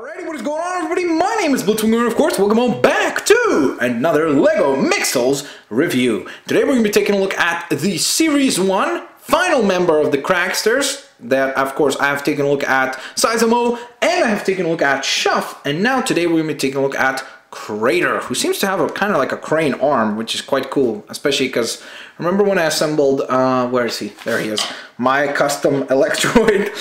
Alrighty, what is going on, everybody? My name is Blitzwinger, and of course, welcome on back to another LEGO Mixels review. Today we're going to be taking a look at the Series 1 final member of the Cragsters. That, of course, I have taken a look at Sizemo, and I have taken a look at Shuff, and now today we're going to be taking a look at Krader, who seems to have a kind of like a crane arm, which is quite cool, especially because remember when I assembled, where is he? There he is. My custom Electroid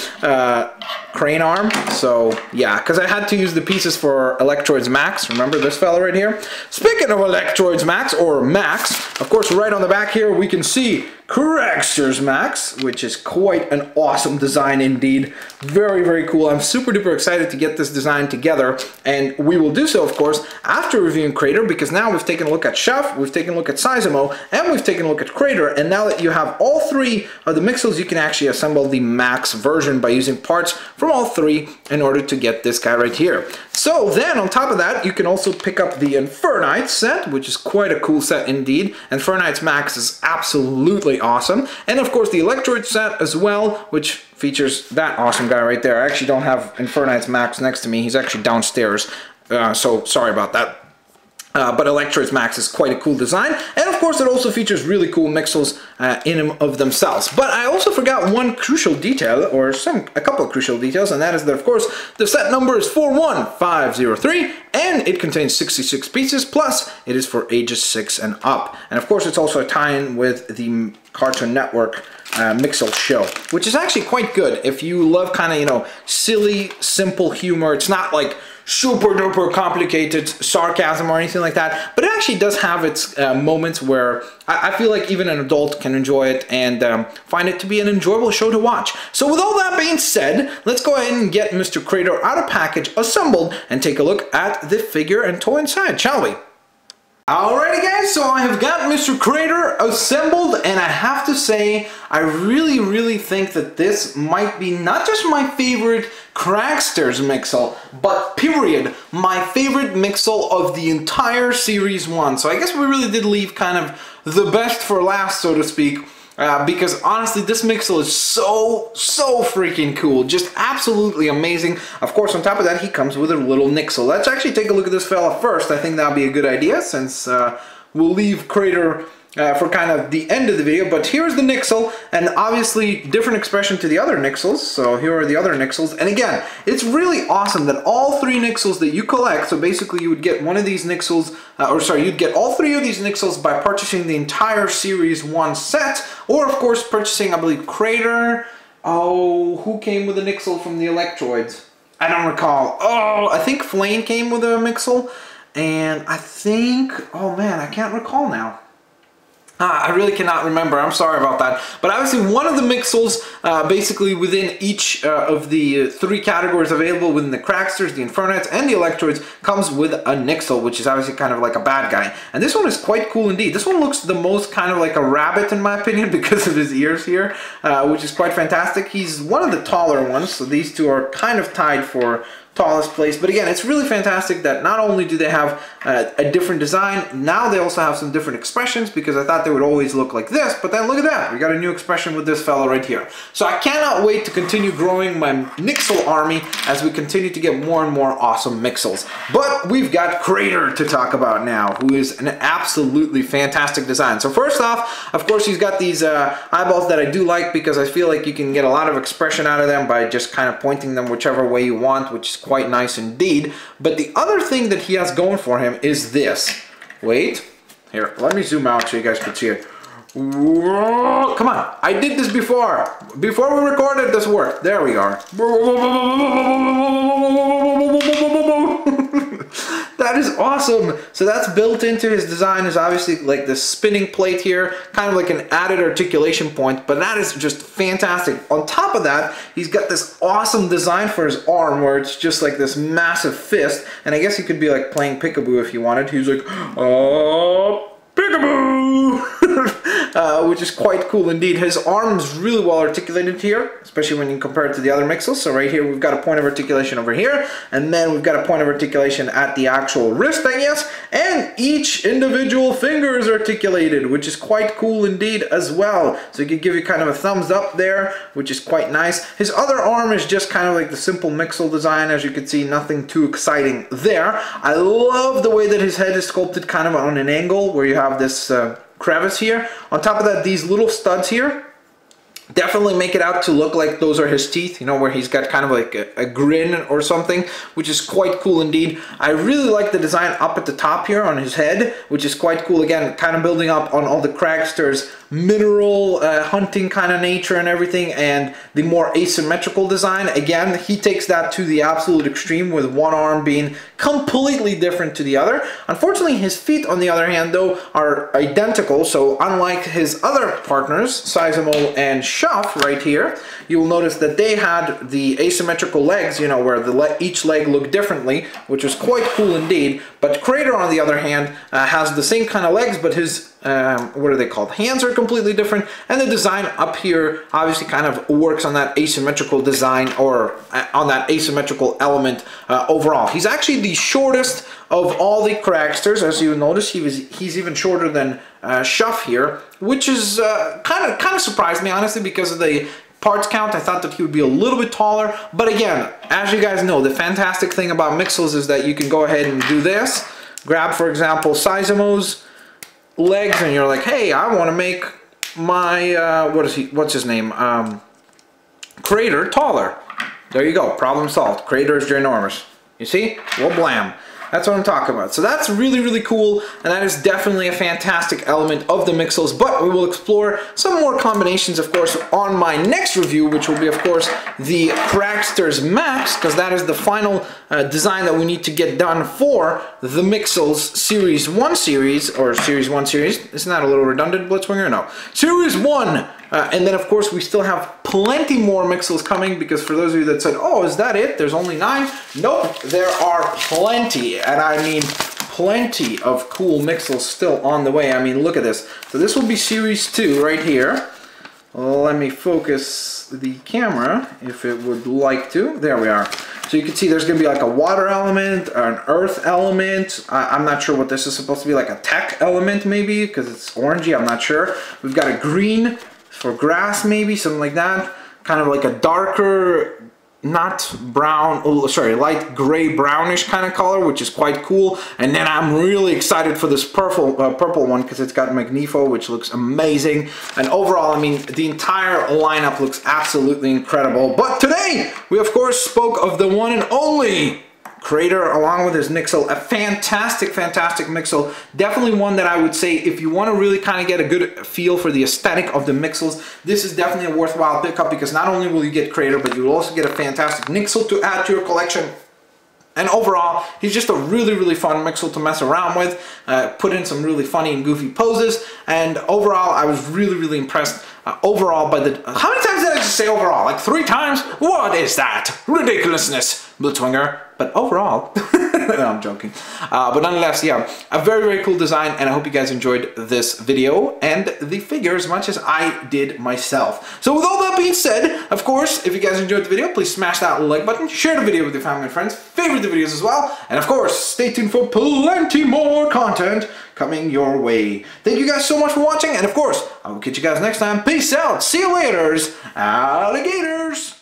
crane arm. So yeah, because I had to use the pieces for Electroids Max. Remember this fella right here? Speaking of Electroids Max, or Max, of course, right on the back here we can see Cragsters Max, which is quite an awesome design indeed. Very, very cool. I'm super duper excited to get this design together, and we will do so, of course, after reviewing Krader, because now we've taken a look at Shuff, we've taken a look at Sizemo, and we've taken a look at Krader, and now that you have all three of the Mixels, you can actually assemble the Max version by using parts from all three in order to get this guy right here. So then, on top of that, you can also pick up the Infernite set, which is quite a cool set indeed. Infernite's Max is absolutely awesome. And of course the Electroid set as well, which features that awesome guy right there. I actually don't have Infernite's Max next to me. He's actually downstairs. So sorry about that. But Electroid's Max is quite a cool design, and of course it also features really cool Mixels in them of themselves. But I also forgot one crucial detail, or a couple of crucial details, and that is that of course the set number is 41503, and it contains 66 pieces, plus it is for ages 6 and up. And of course it's also a tie-in with the Cartoon Network Mixel show, which is actually quite good if you love kind of, you know, silly, simple humor. It's not like super duper complicated sarcasm or anything like that, but it actually does have its moments where I feel like even an adult can enjoy it and find it to be an enjoyable show to watch. So with all that being said, let's go ahead and get Mr. Krader out of package, assembled, and take a look at the figure and toy inside, shall we? Alrighty guys, so I have got Mr. Krader assembled, and I have to say, I really think that this might be not just my favorite Cragsters Mixel, but period, my favorite Mixel of the entire Series 1. So I guess we really did leave kind of the best for last, so to speak. Because honestly, this Mixel is so freaking cool. Just absolutely amazing. Of course, on top of that, he comes with a little Nixle. Let's actually take a look at this fella first. I think that'll be a good idea, since we'll leave Krader for kind of the end of the video. But here's the Nixle, and obviously different expression to the other Nixels. So here are the other Nixels. And again, it's really awesome that all three Nixels that you collect, so basically you would get one of these Nixels, you'd get all three of these Nixels by purchasing the entire Series 1 set, or of course purchasing, I believe, Krader. Oh, who came with a Nixle from the Electroids? I don't recall. Oh, I think Flame came with a Mixel, and I think, oh man, I can't recall now. I really cannot remember. I'm sorry about that. But obviously one of the Mixels, basically within each of the three categories available within the Cragsters, the Infernite, and the Electroids, comes with a Nixle, which is obviously kind of like a bad guy. And this one is quite cool indeed. This one looks the most kind of like a rabbit in my opinion because of his ears here, which is quite fantastic. He's one of the taller ones, so these two are kind of tied for tallest place. But again, it's really fantastic that not only do they have a different design, now they also have some different expressions, because I thought they would always look like this, but then look at that, we got a new expression with this fella right here. So I cannot wait to continue growing my Nixle army as we continue to get more and more awesome Mixels. But we've got Krader to talk about now, who is an absolutely fantastic design. So first off, of course, he's got these eyeballs that I do like, because I feel like you can get a lot of expression out of them by just kind of pointing them whichever way you want, which is quite nice indeed. But the other thing that he has going for him is this. Wait, here, let me zoom out so you guys can see it. Whoa, come on, I did this before we recorded. This worked. There we are. That is awesome. So that's built into his design, is obviously like this spinning plate here, kind of like an added articulation point, but that is just fantastic. On top of that, he's got this awesome design for his arm, where it's just like this massive fist, and I guess he could be like playing peekaboo if you wanted. He's like, oh, peekaboo! which is quite cool indeed. His arm is really well articulated here, especially when you compare it to the other Mixels. So right here we've got a point of articulation over here, and then we've got a point of articulation at the actual wrist, I guess, and each individual finger is articulated, which is quite cool indeed as well. So he could give you kind of a thumbs up there, which is quite nice. His other arm is just kind of like the simple Mixel design, as you can see, nothing too exciting there. I love the way that his head is sculpted kind of on an angle where you have this crevice here. On top of that, these little studs here definitely make it out to look like those are his teeth, you know, where he's got kind of like a grin or something, which is quite cool indeed. I really like the design up at the top here on his head, which is quite cool. Again, kind of building up on all the Cragsters mineral hunting kind of nature and everything, and the more asymmetrical design. Again, he takes that to the absolute extreme, with one arm being completely different to the other. Unfortunately, his feet, on the other hand, though, are identical. So unlike his other partners, Sizemo and Shuff right here, you will notice that they had the asymmetrical legs, you know, where each leg looked differently, which was quite cool indeed. But Krader, on the other hand, has the same kind of legs, but his what are they called? Hands are completely different, and the design up here obviously kind of works on that asymmetrical design, or on that asymmetrical element overall. He's actually the shortest of all the Cragsters. As you notice, he's even shorter than Shuff here, which is kind of surprised me, honestly, because of the parts count. I thought that he would be a little bit taller, but again, as you guys know, the fantastic thing about Mixels is that you can go ahead and do this. Grab, for example, Sizemo's legs, and you're like, hey, I want to make my what's his name, Krader, taller. There you go, problem solved. Krader is ginormous. You see? Well, blam. That's what I'm talking about. So that's really, really cool, and that is definitely a fantastic element of the Mixels, but we will explore some more combinations, of course, on my next review, which will be, of course, the Cragsters Max, because that is the final design that we need to get done for the Mixels Series 1 series, or Series 1 series. Isn't that a little redundant, Blitzwinger? No. Series 1! And then, of course, we still have plenty more Mixels coming, because for those of you that said, oh, is that it? There's only 9? Nope, there are plenty, and I mean plenty of cool Mixels still on the way. I mean, look at this. So this will be Series 2 right here. Let me focus the camera, if it would like to. There we are. So you can see there's going to be like a water element, or an earth element. I'm not sure what this is supposed to be, like a tech element maybe, because it's orangey, I'm not sure. We've got a green for grass maybe, something like that. Kind of like a darker, not brown, oh, sorry, light gray brownish kind of color, which is quite cool. And then I'm really excited for this purple one, because it's got Magnifo, which looks amazing. And overall, I mean, the entire lineup looks absolutely incredible. But today, we of course spoke of the one and only Krader, along with his Nixle. A fantastic, fantastic Mixel. Definitely one that I would say, if you want to really kind of get a good feel for the aesthetic of the Mixels, this is definitely a worthwhile pickup, because not only will you get Krader, but you will also get a fantastic Nixle to add to your collection. And overall, he's just a really, really fun Mixel to mess around with, put in some really funny and goofy poses, and overall, I was really, really impressed overall by the... How many times did I just say overall? Like 3 times? What is that? Ridiculousness, Blitzwinger. But overall, no, I'm joking. But nonetheless, yeah, a very, very cool design, and I hope you guys enjoyed this video and the figure as much as I did myself. So with all that being said, of course, if you guys enjoyed the video, please smash that like button, share the video with your family and friends, favorite the videos as well, and of course, stay tuned for plenty more content coming your way. Thank you guys so much for watching, and of course, I will catch you guys next time. Peace out. See you later, alligators.